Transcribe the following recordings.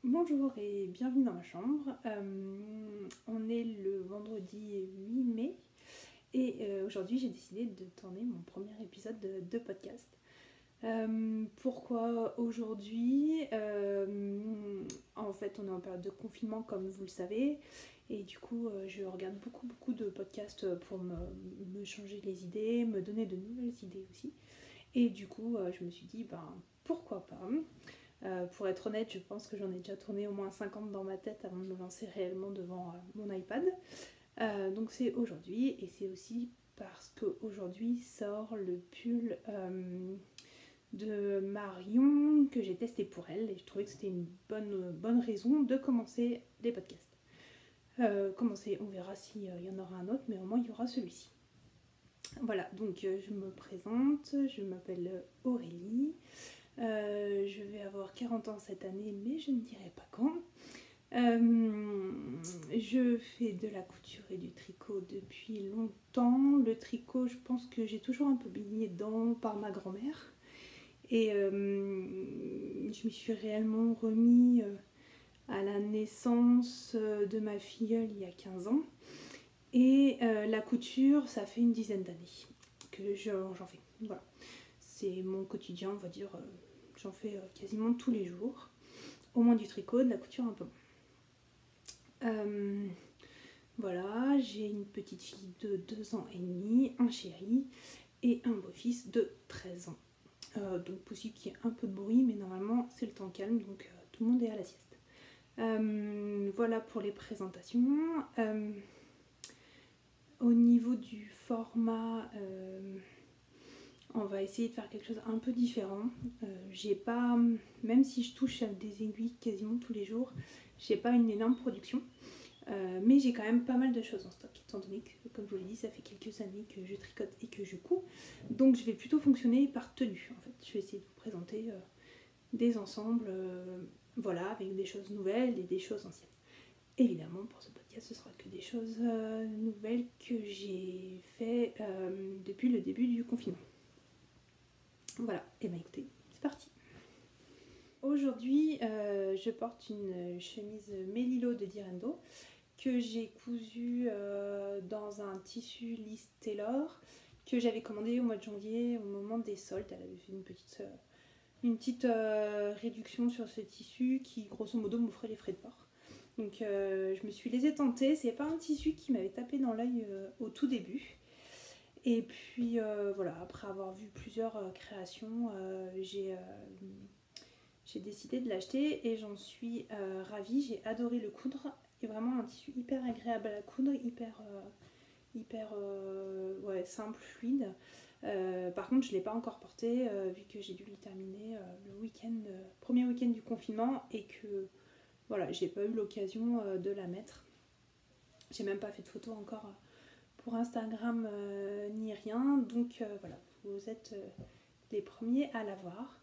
Bonjour et bienvenue dans ma chambre. On est le vendredi 8 mai et aujourd'hui j'ai décidé de tourner mon premier épisode de podcast. Pourquoi aujourd'hui En fait, on est en période de confinement comme vous le savez et du coup je regarde beaucoup de podcasts pour me changer les idées, me donner de nouvelles idées aussi. Et du coup je me suis dit pourquoi pas. Pour être honnête, je pense que j'en ai déjà tourné au moins 50 dans ma tête avant de me lancer réellement devant mon iPad. Donc c'est aujourd'hui et c'est aussi parce qu'aujourd'hui sort le pull de Marion que j'ai testé pour elle et je trouvais que c'était une bonne raison de commencer les podcasts. Commencer, on verra s'il y en aura un autre, mais au moins il y aura celui-ci. Voilà, donc je me présente, je m'appelle Aurélie. Je vais avoir 40 ans cette année, mais je ne dirai pas quand. Je fais de la couture et du tricot depuis longtemps. Le tricot, je pense que j'ai toujours un peu baigné dedans par ma grand-mère. Et je m'y suis réellement remis à la naissance de ma filleule il y a 15 ans. Et la couture, ça fait une dizaine d'années que j'en fais. Voilà. C'est mon quotidien, on va dire. J'en fais quasiment tous les jours. Au moins du tricot, de la couture un peu. Voilà, j'ai une petite fille de 2 ans et demi, un chéri et un beau-fils de 13 ans. Donc possible qu'il y ait un peu de bruit, mais normalement c'est le temps calme, donc tout le monde est à la sieste. Voilà pour les présentations. Au niveau du format, on va essayer de faire quelque chose un peu différent. J'ai pas, même si je touche à des aiguilles quasiment tous les jours, j'ai pas une énorme production. Mais j'ai quand même pas mal de choses en stock, étant donné que, comme je vous l'ai dit, ça fait quelques années que je tricote et que je couds. Donc je vais plutôt fonctionner par tenue. En fait, je vais essayer de vous présenter des ensembles, voilà, avec des choses nouvelles et des choses anciennes. Évidemment, pour ce podcast, ce sera que des choses nouvelles que j'ai fait depuis le début du confinement. Voilà, et bien écoutez, c'est parti. Aujourd'hui, je porte une chemise Melilo de Direndo que j'ai cousue dans un tissu Liz Taylor que j'avais commandé au mois de janvier au moment des soldes. Elle avait fait une petite réduction sur ce tissu qui grosso modo m'offrait les frais de port. Donc je me suis laissée tenter. C'est pas un tissu qui m'avait tapé dans l'œil au tout début. Et puis voilà, après avoir vu plusieurs créations, j'ai décidé de l'acheter et j'en suis ravie. J'ai adoré le coudre. C'est vraiment un tissu hyper agréable à la coudre, hyper simple, fluide. Par contre, je ne l'ai pas encore porté vu que j'ai dû le terminer le premier week-end du confinement et que voilà, j'ai pas eu l'occasion de la mettre. J'ai même pas fait de photos encore pour Instagram ni rien. Donc voilà, vous êtes les premiers à l'avoir.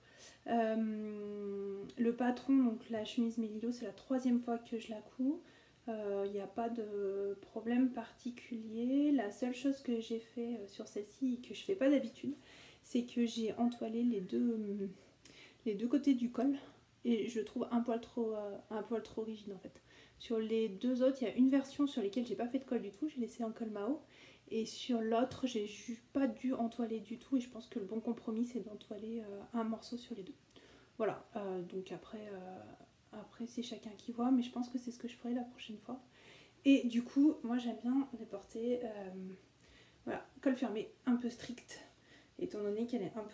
Le patron, donc la chemise Melilo, c'est la 3e fois que je la couds. Il n'y a pas de problème particulier. La seule chose que j'ai fait sur celle-ci et que je fais pas d'habitude, c'est que j'ai entoilé les deux côtés du col et je trouve un poil trop rigide en fait. Sur les deux autres, il y a une version sur laquelle j'ai pas fait de col du tout, j'ai laissé un col Mao. Et sur l'autre, j'ai pas dû entoiler du tout et je pense que le bon compromis c'est d'entoiler un morceau sur les deux. Voilà, donc après c'est chacun qui voit, mais je pense que c'est ce que je ferai la prochaine fois. Et du coup, moi j'aime bien les porter, voilà, col fermé, un peu strict, étant donné qu'elle est un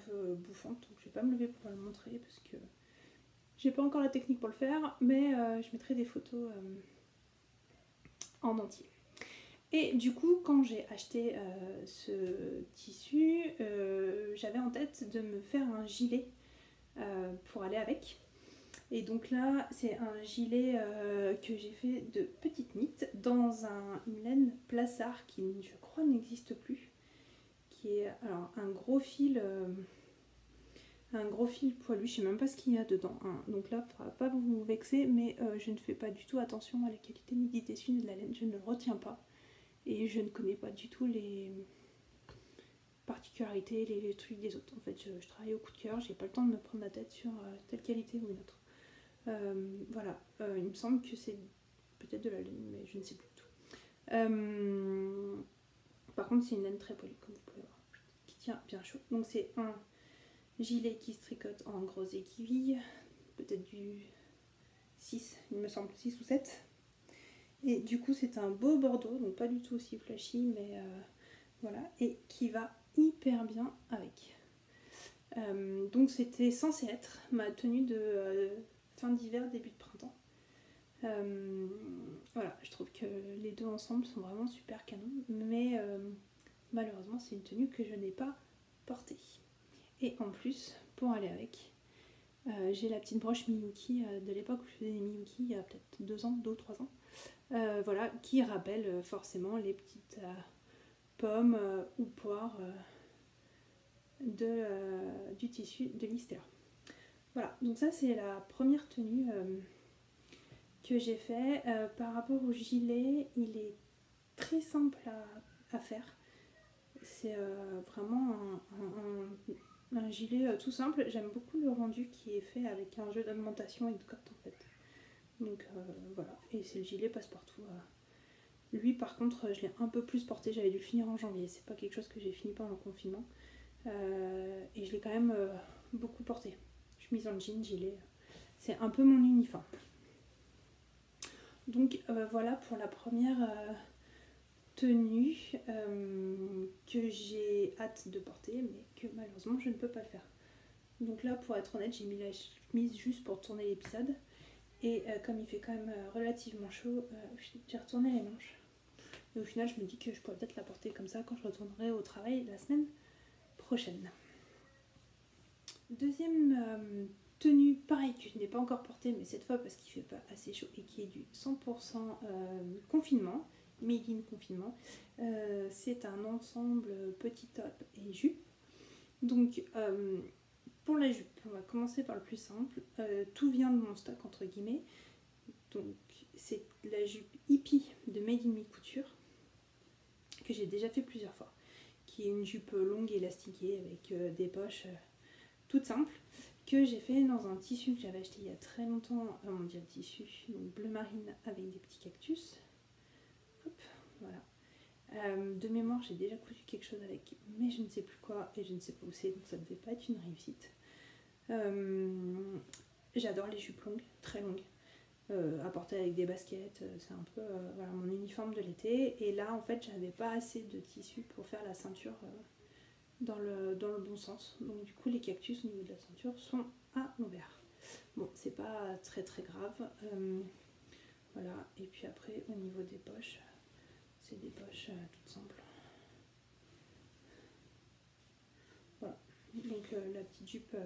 peu bouffante, donc je vais pas me lever pour la montrer parce que j'ai pas encore la technique pour le faire, mais je mettrai des photos en entier. Et du coup, quand j'ai acheté ce tissu, j'avais en tête de me faire un gilet pour aller avec. Et donc là, c'est un gilet que j'ai fait de petite nit dans une laine Plassard qui, je crois, n'existe plus. Qui est alors un gros fil poilu, je sais même pas ce qu'il y a dedans. Hein. Donc là, il faudra pas vous vexer, mais je ne fais pas du tout attention à la qualité ni des tissus ni de la laine, je ne le retiens pas. Et je ne connais pas du tout les particularités, les trucs des autres. En fait, je travaille au coup de cœur, j'ai pas le temps de me prendre la tête sur telle qualité ou une autre. Voilà, il me semble que c'est peut-être de la laine, mais je ne sais plus du tout. Par contre, c'est une laine très polie, comme vous pouvez voir, qui tient bien chaud. Donc c'est un gilet qui se tricote en grosses aiguilles, peut-être du 6, il me semble, 6 ou 7. Et du coup, c'est un beau bordeaux, donc pas du tout aussi flashy, mais voilà, et qui va hyper bien avec. Donc c'était censé être ma tenue de fin d'hiver, début de printemps. Voilà, je trouve que les deux ensemble sont vraiment super canons, mais malheureusement c'est une tenue que je n'ai pas portée. Et en plus, pour aller avec, j'ai la petite broche Miyuki de l'époque où je faisais des Miyuki il y a peut-être 2 ans, 2 ou 3 ans. Voilà, qui rappelle forcément les petites pommes ou poires du tissu de Listella. Voilà, donc ça c'est la première tenue que j'ai fait. Par rapport au gilet, il est très simple à faire. C'est vraiment un gilet tout simple. J'aime beaucoup le rendu qui est fait avec un jeu d'augmentation et de cote en fait. Donc voilà, et c'est le gilet passe-partout. Lui par contre, je l'ai un peu plus porté, j'avais dû le finir en janvier. C'est pas quelque chose que j'ai fini pendant le confinement. Et je l'ai quand même beaucoup porté. Chemise en jean, gilet. C'est un peu mon uniforme. Donc voilà pour la première tenue que j'ai hâte de porter, mais que malheureusement je ne peux pas le faire. Donc là, pour être honnête, j'ai mis la chemise juste pour tourner l'épisode. Et comme il fait quand même relativement chaud, j'ai retourné les manches. Et au final, je me dis que je pourrais peut-être la porter comme ça quand je retournerai au travail la semaine prochaine. Deuxième tenue, pareil, que je n'ai pas encore portée, mais cette fois parce qu'il ne fait pas assez chaud et qui est du 100% confinement, made in confinement. C'est un ensemble petit top et jupe. Donc pour la jupe, on va commencer par le plus simple. Tout vient de mon stock entre guillemets. Donc c'est la jupe hippie de Made in Mi Couture que j'ai déjà fait plusieurs fois, qui est une jupe longue et élastiquée avec des poches toutes simples, que j'ai fait dans un tissu que j'avais acheté il y a très longtemps, un mondial tissu, donc bleu marine avec des petits cactus. Hop, voilà. De mémoire, j'ai déjà cousu quelque chose avec, mais je ne sais plus quoi et je ne sais pas où c'est, donc ça ne devait pas être une réussite. J'adore les jupes longues, très longues, à porter avec des baskets, c'est un peu voilà, mon uniforme de l'été. Et là, en fait, j'avais pas assez de tissu pour faire la ceinture dans le bon sens. Donc du coup, les cactus au niveau de la ceinture sont à l'envers. Bon, c'est pas très très grave. Voilà, et puis après, au niveau des poches, c'est des poches toutes simples. Voilà, donc la petite jupe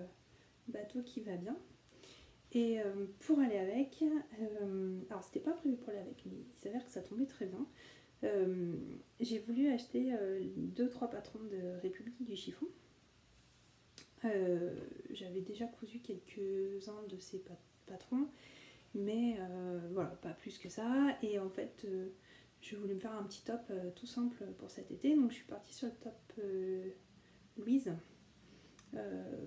bateau qui va bien. Et pour aller avec, alors c'était pas prévu pour aller avec, mais il s'avère que ça tombait très bien. J'ai voulu acheter 2-3 patrons de République du chiffon. J'avais déjà cousu quelques-uns de ces patrons, mais voilà, pas plus que ça. Et en fait, je voulais me faire un petit top tout simple pour cet été, donc je suis partie sur le top Louise.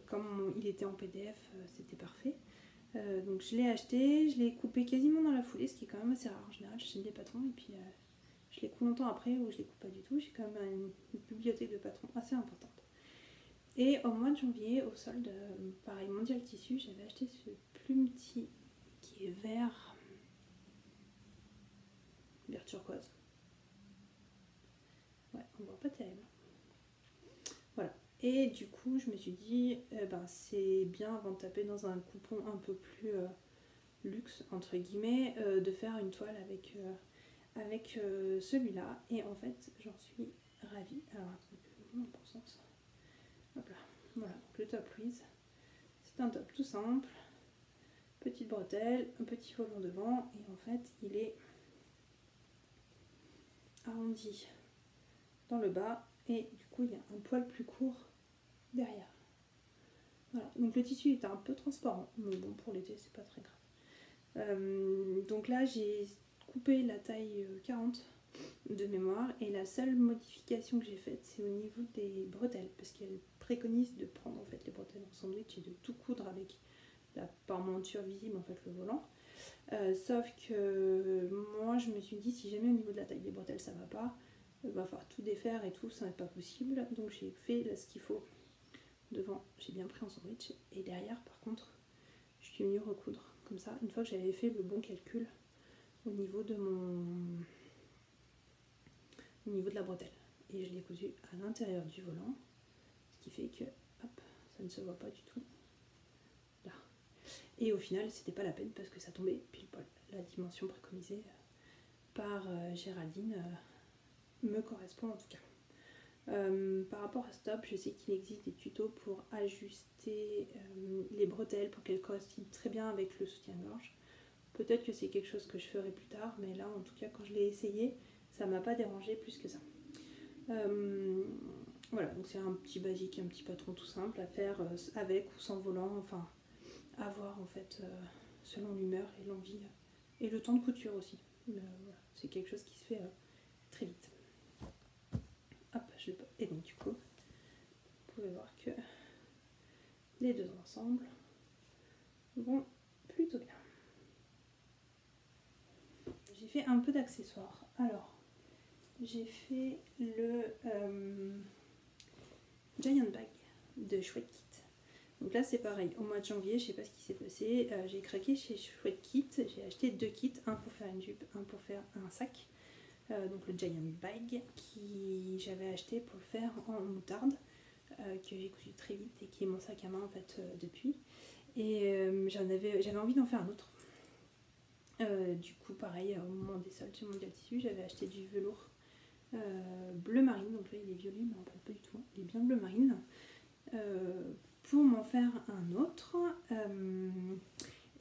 Comme il était en PDF, c'était parfait. Donc je l'ai acheté, je l'ai coupé quasiment dans la foulée, ce qui est quand même assez rare. En général, j'achète des patrons et puis je les coupe longtemps après ou je les coupe pas du tout. J'ai quand même une bibliothèque de patrons assez importante. Et au mois de janvier, au solde, pareil, mondial tissu, j'avais acheté ce plumeti qui est vert turquoise. Ouais, on voit pas terrible. Voilà. Et du coup, je me suis dit, c'est bien avant de taper dans un coupon un peu plus luxe, entre guillemets, de faire une toile avec celui-là. Et en fait, j'en suis ravie. Alors, attendez, je vais vous montrer dans le sens. Hop là. Voilà, donc le top Louise. C'est un top tout simple. Petite bretelle, un petit volant devant. Et en fait, il est arrondi dans le bas. Et du coup, il y a un poil plus court derrière. Voilà, donc le tissu est un peu transparent, mais bon, pour l'été, c'est pas très grave. Donc là, j'ai coupé la taille 40 de mémoire, et la seule modification que j'ai faite, c'est au niveau des bretelles, parce qu'elle préconise de prendre en fait les bretelles en sandwich et de tout coudre avec la parmenture visible en fait le volant. Sauf que moi je me suis dit si jamais au niveau de la taille des bretelles ça va pas, il va falloir tout défaire et tout, ça n'est pas possible. Donc j'ai fait là, ce qu'il faut. Devant j'ai bien pris en sandwich et derrière par contre je suis venue recoudre comme ça une fois que j'avais fait le bon calcul au niveau de la bretelle. Et je l'ai cousu à l'intérieur du volant, ce qui fait que hop, ça ne se voit pas du tout là. Et au final, c'était pas la peine parce que ça tombait pile poil. La dimension préconisée par Géraldine me correspond en tout cas. Par rapport à Stop, je sais qu'il existe des tutos pour ajuster les bretelles pour qu'elles coïncident très bien avec le soutien-gorge. Peut-être que c'est quelque chose que je ferai plus tard, mais là en tout cas quand je l'ai essayé, ça m'a pas dérangé plus que ça. Voilà, donc c'est un petit basique, un petit patron tout simple à faire avec ou sans volant, enfin à voir en fait selon l'humeur et l'envie et le temps de couture aussi. Voilà, c'est quelque chose qui se fait très vite. Hop, et donc du coup, vous pouvez voir que les deux ensemble vont plutôt bien. J'ai fait un peu d'accessoires. Alors, j'ai fait le Giant Bag de Chouette Kit. Donc là c'est pareil, au mois de janvier, je sais pas ce qui s'est passé, j'ai craqué chez Chouette Kit, j'ai acheté 2 kits, un pour faire une jupe, un pour faire un sac. Donc le Giant Bag qui j'avais acheté pour le faire en moutarde, que j'ai cousu très vite et qui est mon sac à main en fait depuis. Et j'avais envie d'en faire un autre. Du coup pareil, au moment des soldes chez Mondial Tissu, j'avais acheté du velours bleu marine, donc là il est violet mais on ne pas du tout, il est bien bleu marine, pour m'en faire un autre.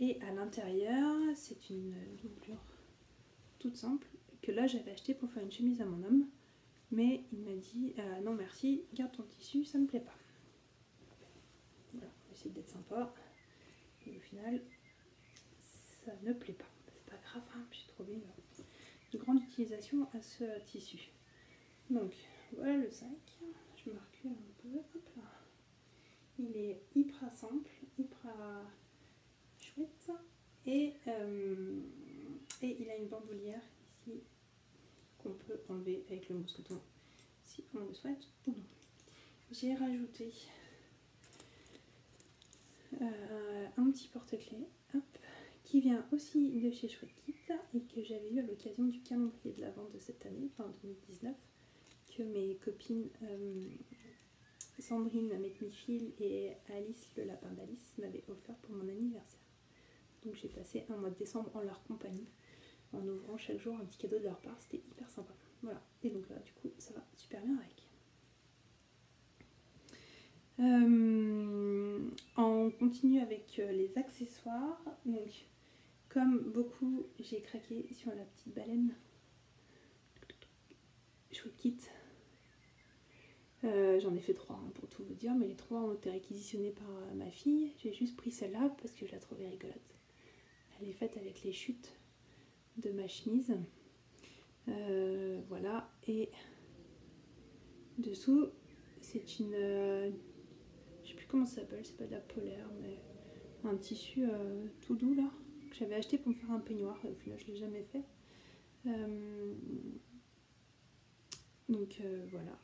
Et à l'intérieur c'est une doublure toute simple que là j'avais acheté pour faire une chemise à mon homme, mais il m'a dit non merci, garde ton tissu, ça me plaît pas. Voilà, on essaie d'être sympa et au final ça ne plaît pas, c'est pas grave, hein, j'ai trouvé une grande utilisation à ce tissu. Donc voilà le sac, je me recule un peu, hop là. Il est hyper simple, hyper chouette et il a une bandoulière ici qu'on peut enlever avec le mousqueton si on le souhaite ou non. J'ai rajouté un petit porte-clés qui vient aussi de chez Chouette Kit et que j'avais eu à l'occasion du calendrier de l'Avent de cette année, enfin 2019, que mes copines Sandrine avec Mifil et Alice le lapin d'Alice m'avaient offert pour mon anniversaire. Donc j'ai passé un mois de décembre en leur compagnie en ouvrant chaque jour un petit cadeau de leur part, c'était hyper sympa. Voilà, et donc là du coup ça va super bien avec. On continue avec les accessoires. Donc comme beaucoup j'ai craqué sur la petite baleine Chouette Kit. J'en ai fait 3 hein, pour tout vous dire, mais les 3 ont été réquisitionnés par ma fille. J'ai juste pris celle-là parce que je la trouvais rigolote. Elle est faite avec les chutes de ma chemise. Voilà, et dessous c'est une je sais plus comment ça s'appelle, c'est pas de la polaire mais un tissu tout doux là que j'avais acheté pour me faire un peignoir et au final je l'ai jamais fait. Donc voilà.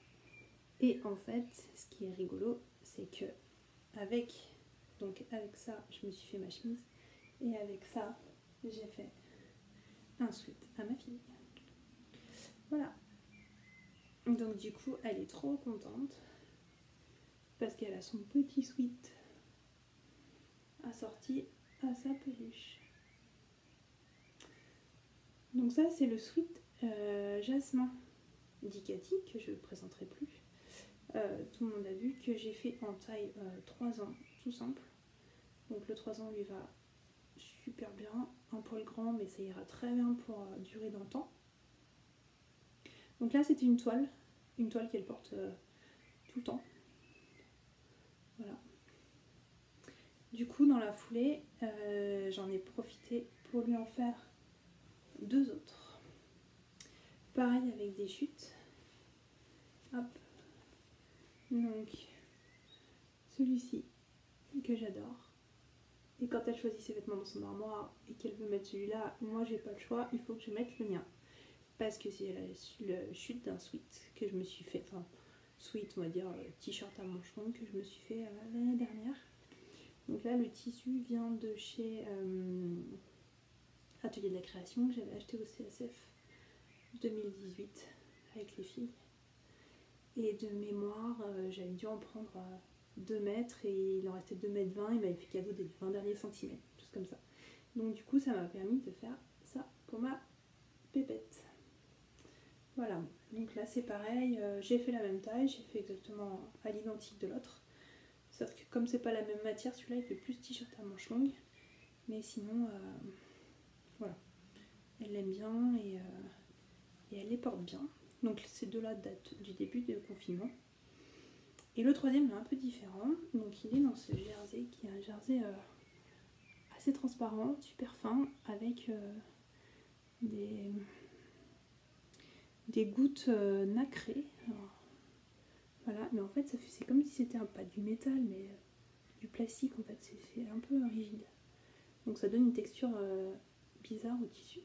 Et en fait ce qui est rigolo c'est que avec ça je me suis fait ma chemise et avec ça j'ai fait un sweat à ma fille. Voilà. Donc du coup elle est trop contente parce qu'elle a son petit sweat assorti à sa peluche. Donc ça c'est le sweat Jasmin d'Icati que je ne présenterai plus. Tout le monde a vu que j'ai fait en taille 3 ans tout simple. Donc le 3 ans lui va super bien, un poil grand mais ça ira très bien pour durer dans le temps. Donc là c'était une toile qu'elle porte tout le temps. Voilà. Du coup dans la foulée j'en ai profité pour lui en faire 2 autres. Pareil avec des chutes. Hop. Donc celui-ci que j'adore Et quand elle choisit ses vêtements dans son armoire et qu'elle veut mettre celui-là, moi j'ai pas le choix, il faut que je mette le mien. Parce que c'est la chute d'un sweat que je me suis fait, enfin sweat on va dire t-shirt à manches longues que je me suis fait l'année dernière. Donc là le tissu vient de chez Atelier de la Création que j'avais acheté au CSF 2018 avec les filles. Et de mémoire, j'avais dû en prendre 2 mètres et il en restait 2 mètres 20, il m'avait fait cadeau des 20 derniers centimètres, chose comme ça. Donc du coup ça m'a permis de faire ça pour ma pépette. Voilà, donc là c'est pareil, j'ai fait la même taille, j'ai fait exactement à l'identique de l'autre. Sauf que comme c'est pas la même matière, celui-là il fait plus t-shirt à manches longues. Mais sinon, voilà, elle l'aime bien et elle les porte bien. Donc ces deux-là datent du début du confinement. Et le troisième est un peu différent. Donc il est dans ce jersey qui est un jersey assez transparent, super fin, avec des gouttes nacrées. Alors, voilà, mais en fait c'est comme si c'était pas du métal, mais du plastique en fait. C'est un peu rigide. Donc ça donne une texture bizarre au tissu.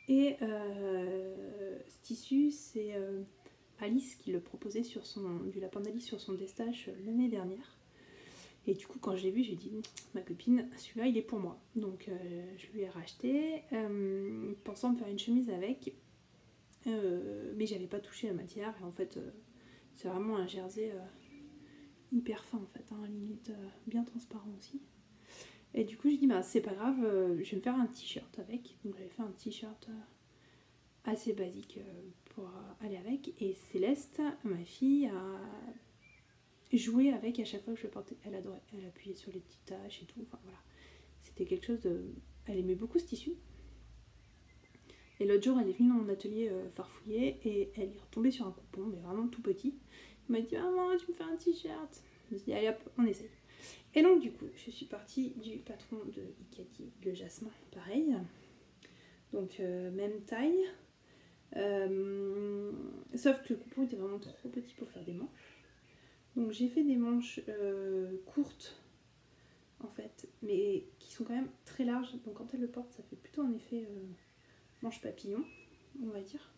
Et ce tissu, c'est Alice qui le proposait du lapin d'Alice sur son destage l'année dernière. Et du coup, quand je l'ai vu, j'ai dit, ma copine, celui-là, il est pour moi. Donc je lui ai racheté, pensant me faire une chemise avec. Mais j'avais pas touché la matière. Et en fait, c'est vraiment un jersey hyper fin, en fait, hein, limite bien transparent aussi. Et du coup, je dis, bah, c'est pas grave, je vais me faire un t-shirt avec. Donc, j'avais fait un t-shirt assez basique pour aller avec. Et Céleste, ma fille, a joué avec à chaque fois que je le portais. Elle adorait. Elle appuyait sur les petites taches et tout. Enfin, voilà. C'était quelque chose de. Elle aimait beaucoup ce tissu. Et l'autre jour, elle est venue dans mon atelier farfouiller et elle est retombée sur un coupon, mais vraiment tout petit. Elle m'a dit, maman, tu me fais un t-shirt. Je me suis dit, allez hop, on essaye. Et donc du coup, je suis partie du patron de Ikati, le Jasmin, pareil. Donc même taille. Sauf que le coupon était vraiment trop petit pour faire des manches. Donc j'ai fait des manches courtes, en fait, mais qui sont quand même très larges. Donc quand elle le porte, ça fait plutôt un effet manche papillon, on va dire.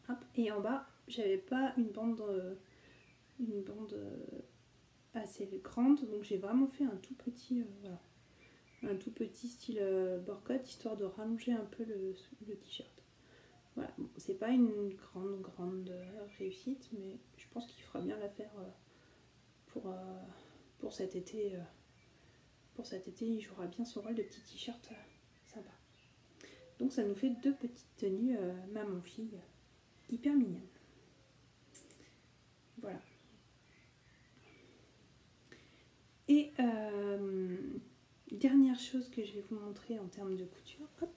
Hop. Et en bas, j'avais pas une bande assez grande, donc j'ai vraiment fait un tout petit, voilà, un tout petit style borcotte, histoire de rallonger un peu le t-shirt. Voilà, bon, c'est pas une grande réussite, mais je pense qu'il fera bien l'affaire pour cet été. Pour cet été, il jouera bien son rôle de petit t-shirt sympa. Donc ça nous fait 2 petites tenues maman-fille hyper mignonnes. Voilà. Et dernière chose que je vais vous montrer en termes de couture, hop,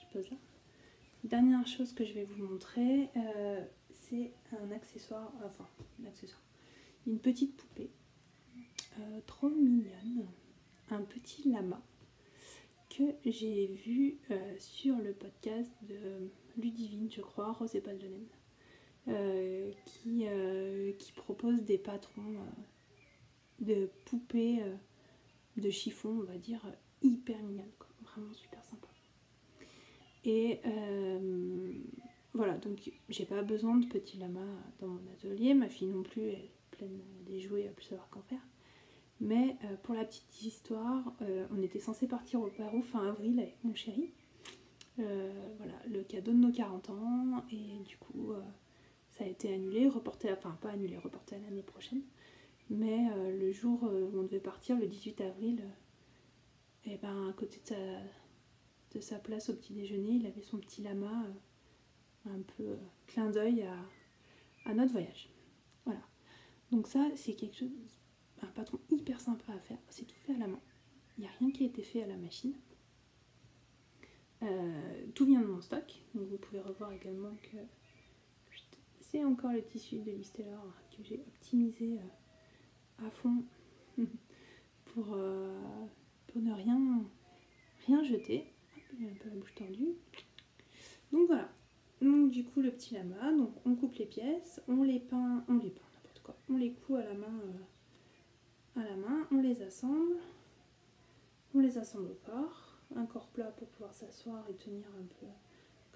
je pose là. Dernière chose que je vais vous montrer, c'est un accessoire, une petite poupée trop mignonne, un petit lama que j'ai vu sur le podcast de Ludivine, je crois, Rose et Baldelène, qui propose des patrons de poupées de chiffon, on va dire, hyper mignonnes, quoi. Vraiment super sympa. Et voilà, donc j'ai pas besoin de petits lamas dans mon atelier, ma fille non plus, elle est pleine des jouets à plus savoir qu'en faire. Mais pour la petite histoire, on était censé partir au Pérou fin avril avec mon chéri. Voilà, le cadeau de nos 40 ans, et du coup ça a été annulé, reporté, enfin pas annulé, reporté à l'année prochaine. Mais le jour où on devait partir, le 18 avril, et ben à côté de sa place au petit déjeuner, il avait son petit lama, un peu clin d'œil à notre voyage. Voilà. Donc ça, c'est quelque chose, un patron hyper sympa à faire. C'est tout fait à la main. Il n'y a rien qui a été fait à la machine. Tout vient de mon stock. Donc vous pouvez revoir également que c'est encore le tissu de Listellor que j'ai optimisé à fond pour ne rien jeter. Hop, il y a un peu la bouche tendue. Donc voilà. Donc du coup le petit lama, donc on coupe les pièces, on les peint n'importe quoi, on les coud à la main à la main, on les assemble au corps, un corps plat pour pouvoir s'asseoir et tenir un peu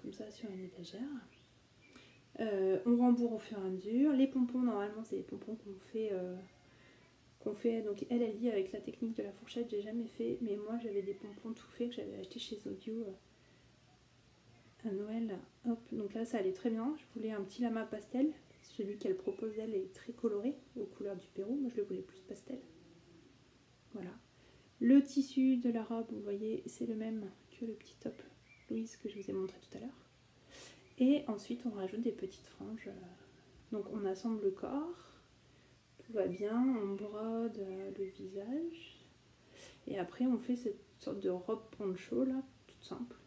comme ça sur une étagère. On rembourre au fur et à mesure. Les pompons, normalement, c'est les pompons qu'on fait. Donc elle dit avec la technique de la fourchette, j'ai jamais fait, mais moi j'avais des pompons tout faits que j'avais acheté chez Audio à Noël. Hop, donc là ça allait très bien. Je voulais un petit lama pastel. Celui qu'elle propose, elle, est très coloré, aux couleurs du Pérou. Moi je le voulais plus pastel. Voilà. Le tissu de la robe, vous voyez, c'est le même que le petit top Louise que je vous ai montré tout à l'heure. Et ensuite, on rajoute des petites franges. Donc, on assemble le corps. Tout va bien. On brode le visage. Et après, on fait cette sorte de robe poncho, là, toute simple.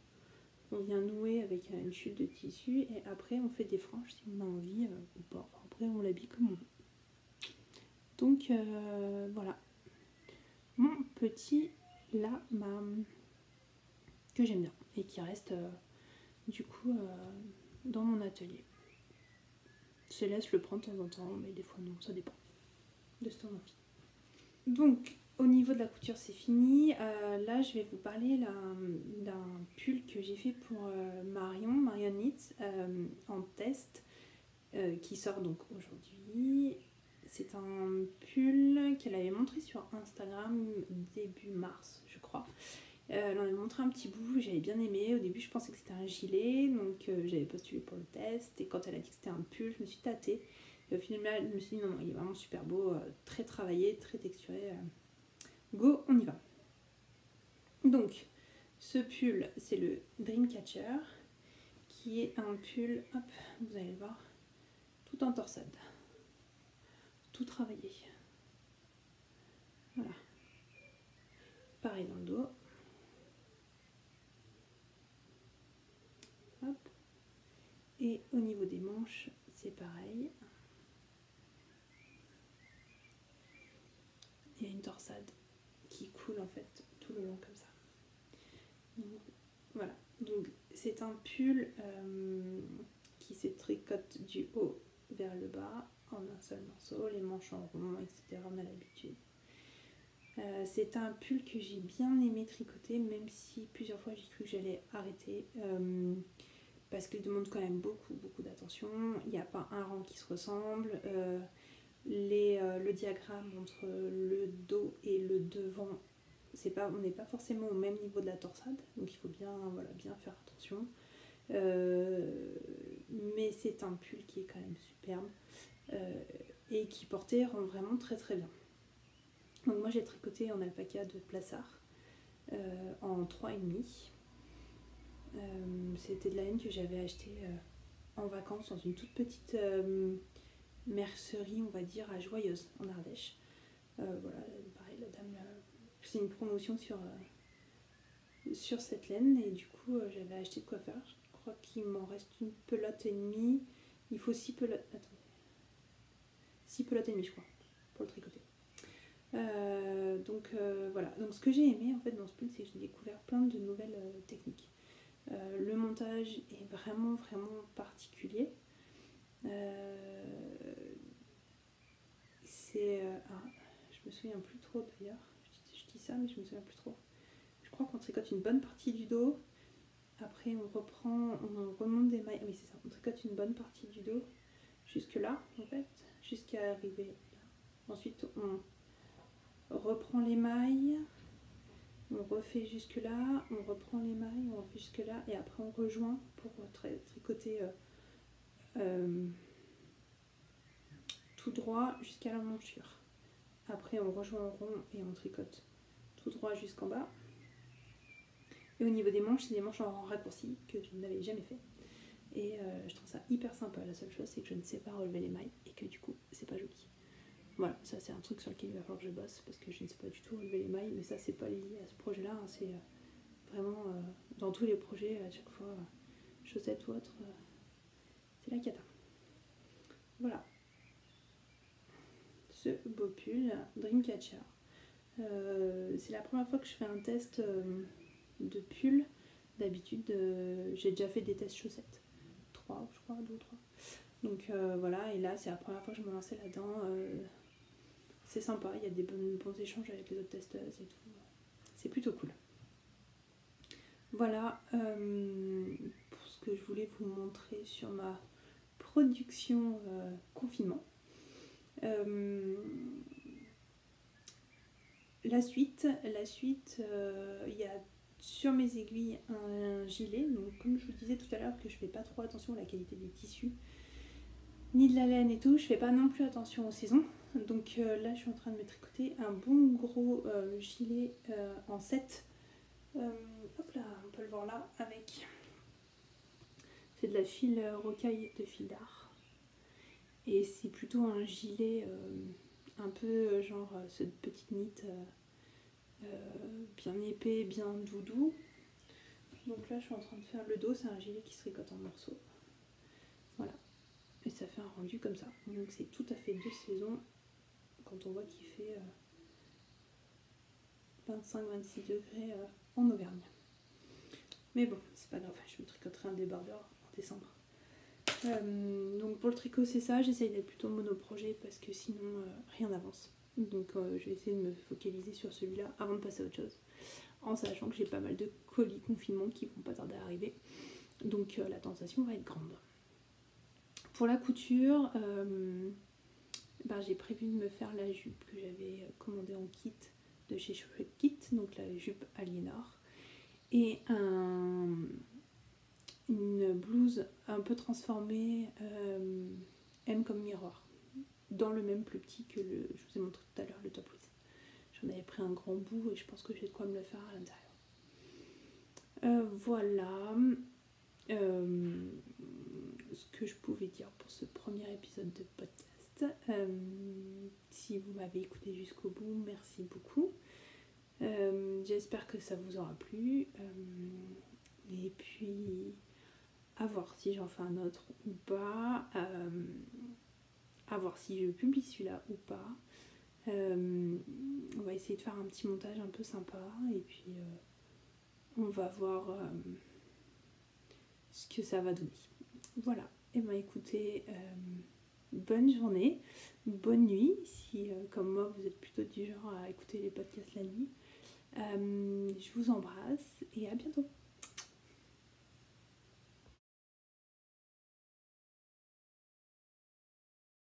On vient nouer avec une chute de tissu. Et après, on fait des franges si on a envie ou pas. Enfin, après, on l'habille comme on veut. Donc, voilà. Mon petit lama que j'aime bien et qui reste du coup dans mon atelier. Je laisse le prendre de temps en temps, mais des fois non, ça dépend de ce qu'on a envie. Donc au niveau de la couture c'est fini. Là je vais vous parler d'un pull que j'ai fait pour Marion Knits en test qui sort donc aujourd'hui. C'est un pull qu'elle avait montré sur Instagram début mars je crois. Elle en avait montré un petit bout, j'avais bien aimé. Au début, je pensais que c'était un gilet, donc j'avais postulé pour le test. Et quand elle a dit que c'était un pull, je me suis tâtée. Et au final, je me suis dit non, non, il est vraiment super beau, très travaillé, très texturé. Go, on y va. Donc, ce pull, c'est le Dreamcatcher, qui est un pull, hop, vous allez le voir, tout en torsade, tout travaillé. Voilà. Pareil dans le dos. Hop. Et au niveau des manches, c'est pareil. Il y a une torsade qui coule en fait tout le long comme ça. Donc, voilà. Donc c'est un pull qui se tricote du haut vers le bas en un seul morceau, les manches en rond, etc. On a l'habitude. C'est un pull que j'ai bien aimé tricoter, même si plusieurs fois j'ai cru que j'allais arrêter. Parce qu'il demande quand même beaucoup d'attention. Il n'y a pas un rang qui se ressemble. Le diagramme entre le dos et le devant, on n'est pas forcément au même niveau de la torsade, donc il faut bien, voilà, bien faire attention. Mais c'est un pull qui est quand même superbe et qui porté rend vraiment très très bien. Donc moi j'ai tricoté en alpaca de Plassard en 3,5. C'était de la laine que j'avais achetée en vacances dans une toute petite mercerie, on va dire, à Joyeuse en Ardèche. Voilà, pareil, la dame, c'est une promotion sur cette laine et du coup j'avais acheté de quoi faire. Je crois qu'il m'en reste une pelote et demie. Il faut 6 pelotes. Attendez. 6 pelotes et demie, je crois, pour le tricoter. Donc voilà. Donc ce que j'ai aimé en fait dans ce pull, c'est que j'ai découvert plein de nouvelles techniques. Le montage est vraiment particulier. Je me souviens plus trop d'ailleurs. Je dis ça, mais je me souviens plus trop. Je crois qu'on tricote une bonne partie du dos. Après, on remonte des mailles. Oui, c'est ça. On tricote une bonne partie du dos jusque là, en fait, jusqu'à arriver là. Ensuite, on reprend les mailles. On refait jusque là, on reprend les mailles, on refait jusque là, et après on rejoint pour tricoter tout droit jusqu'à la monchure. Après on rejoint en rond et on tricote tout droit jusqu'en bas. Et au niveau des manches, c'est des manches en raccourci que je n'avais jamais fait. Et je trouve ça hyper sympa. La seule chose, c'est que je ne sais pas relever les mailles et que du coup, c'est pas joli. Voilà, ça c'est un truc sur lequel il va falloir que je bosse parce que je ne sais pas du tout relever les mailles, mais ça c'est pas lié à ce projet-là, hein, c'est vraiment dans tous les projets, à chaque fois, chaussettes ou autre, c'est la cata. Voilà, ce beau pull Dreamcatcher. C'est la première fois que je fais un test de pull. D'habitude, j'ai déjà fait des tests chaussettes, 3 je crois, 2 ou 3. Donc voilà, et là c'est la première fois que je me lançais là-dedans. c'est sympa, il y a des bons échanges avec les autres testeuses et tout. C'est plutôt cool. Voilà pour ce que je voulais vous montrer sur ma production confinement. La suite, il y a sur mes aiguilles un gilet. Donc comme je vous disais tout à l'heure que je fais pas trop attention à la qualité des tissus, ni de la laine et tout, je fais pas non plus attention aux saisons. Donc là je suis en train de me tricoter un bon gros gilet en 7. Hop là, on peut le voir là avec. C'est de la file rocaille de fil d'art. Et c'est plutôt un gilet un peu genre cette petite knit bien épais, bien doudou. Donc là je suis en train de faire le dos, c'est un gilet qui se tricote en morceaux. Voilà. Et ça fait un rendu comme ça. Donc c'est tout à fait de saison quand on voit qu'il fait 25-26 degrés en Auvergne. Mais bon, c'est pas grave, je me tricoterai un débardeur en décembre. Donc pour le tricot c'est ça, j'essaye d'être plutôt monoprojet parce que sinon rien n'avance. Donc je vais essayer de me focaliser sur celui-là avant de passer à autre chose. En sachant que j'ai pas mal de colis confinement qui vont pas tarder à arriver. Donc la tentation va être grande. Pour la couture, j'ai prévu de me faire la jupe que j'avais commandée en kit de chez Chouette Kit, donc la jupe Aliénor. Et une blouse un peu transformée M comme miroir, dans le même plus petit que je vous ai montré tout à l'heure, le top width. J'en avais pris un grand bout et je pense que j'ai de quoi me le faire à l'intérieur. Voilà ce que je pouvais dire pour ce premier épisode de podcast. Si vous m'avez écouté jusqu'au bout, merci beaucoup. J'espère que ça vous aura plu. Et puis à voir si j'en fais un autre ou pas, à voir si je publie celui-là ou pas. On va essayer de faire un petit montage un peu sympa et puis on va voir ce que ça va donner. Voilà, et bien écoutez, bonne journée, bonne nuit, si comme moi vous êtes plutôt du genre à écouter les podcasts la nuit. Je vous embrasse et à bientôt.